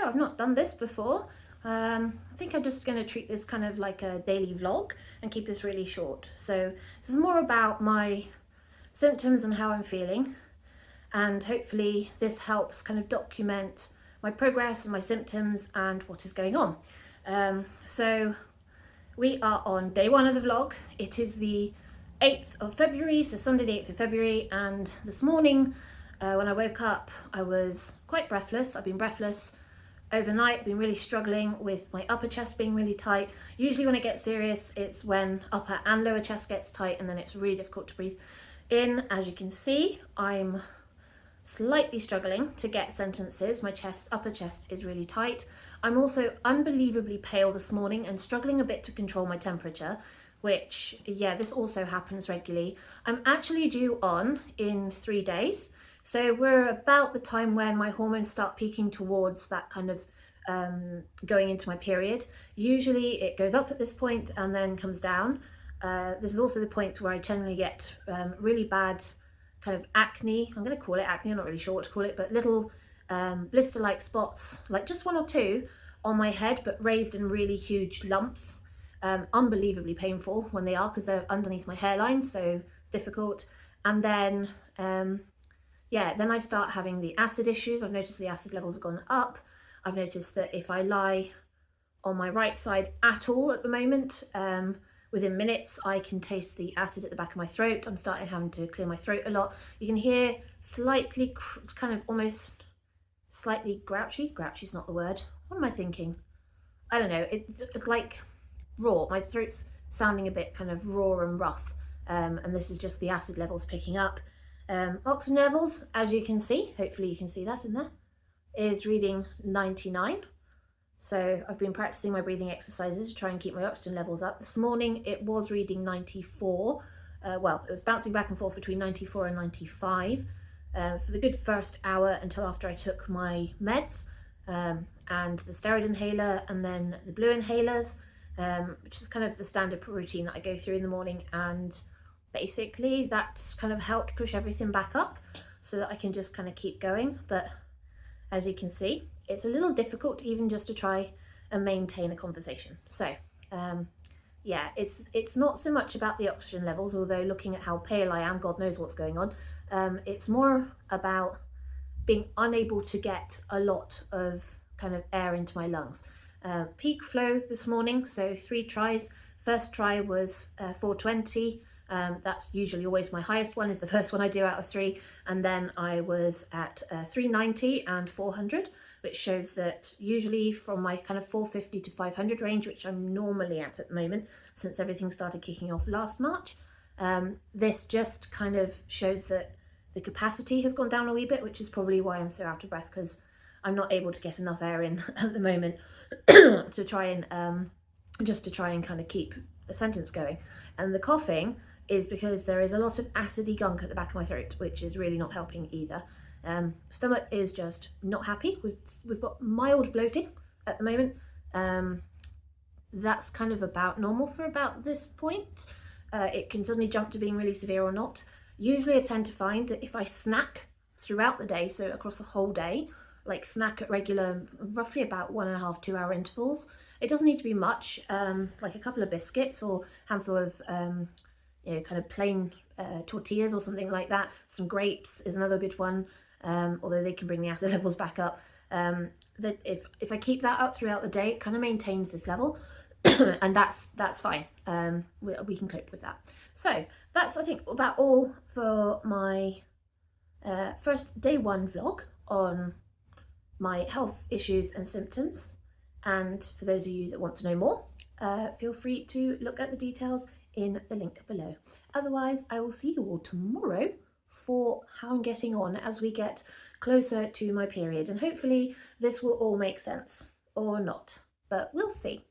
I've not done this before. I think I'm just going to treat this kind of like a daily vlog and keep this really short. So this is more about my symptoms and how I'm feeling, and hopefully this helps kind of document my progress and my symptoms and what is going on. So we are on day one of the vlog. It is the 8th of February, so Sunday the 8th of February, and this morning when I woke up I was quite breathless. I've been breathless overnight. I've been really struggling with my upper chest being really tight. Usually when it gets serious it's when upper and lower chest gets tight, and then it's really difficult to breathe in. As you can see, I'm slightly struggling to get sentences. My upper chest is really tight. I'm also unbelievably pale this morning and struggling a bit to control my temperature, which, yeah, this also happens regularly. I'm actually due on in 3 days. So we're about the time when my hormones start peaking towards that kind of going into my period. Usually it goes up at this point and then comes down. This is also the point where I generally get really bad kind of acne. I'm going to call it acne, I'm not really sure what to call it, but little blister-like spots, like just 1 or 2 on my head, but raised in really huge lumps. Unbelievably painful when they are, because they're underneath my hairline, so difficult. And then yeah, then I start having the acid issues. I've noticed the acid levels have gone up. I've noticed that if I lie on my right side at all at the moment, within minutes I can taste the acid at the back of my throat. I'm starting having to clear my throat a lot. You can hear slightly, kind of almost slightly grouchy. Grouchy's not the word. What am I thinking? I don't know. It's like raw. My throat's sounding a bit kind of raw and rough, and this is just the acid levels picking up. Oxygen levels, as you can see, hopefully you can see that in there, is reading 99. So I've been practicing my breathing exercises to try and keep my oxygen levels up. This morning it was reading 94. Well, it was bouncing back and forth between 94 and 95 for the good first hour until after I took my meds and the steroid inhaler and then the blue inhalers, which is kind of the standard routine that I go through in the morning. And basically that's kind of helped push everything back up so that I can just kind of keep going. But as you can see, it's a little difficult even just to try and maintain a conversation. So yeah, it's not so much about the oxygen levels, although looking at how pale I am, God knows what's going on. It's more about being unable to get a lot of kind of air into my lungs. Peak flow this morning, so 3 tries. First try was 420. That's usually always my highest one, is the first one I do out of 3. And then I was at 390 and 400, which shows that usually from my kind of 450 to 500 range, which I'm normally at the moment, since everything started kicking off last March, this just kind of shows that the capacity has gone down a wee bit, which is probably why I'm so out of breath, because I'm not able to get enough air in at the moment to try and just to try and kind of keep a sentence going. And the coughing is because there is a lot of acidy gunk at the back of my throat, which is really not helping either. Stomach is just not happy. We've got mild bloating at the moment. That's kind of about normal for about this point. It can suddenly jump to being really severe or not. Usually I tend to find that if I snack throughout the day, so across the whole day, like snack at regular, roughly about 1.5 to 2 hour intervals, it doesn't need to be much, like a couple of biscuits or a handful of you know, kind of plain tortillas or something like that. Some grapes is another good one, although they can bring the acid levels back up. That if I keep that up throughout the day, it kind of maintains this level, and that's fine. We can cope with that. So that's, I think, about all for my first day 1 vlog on my health issues and symptoms. And for those of you that want to know more, feel free to look at the details in the link below. Otherwise, I will see you all tomorrow for how I'm getting on as we get closer to my period, and hopefully this will all make sense, or not, but we'll see.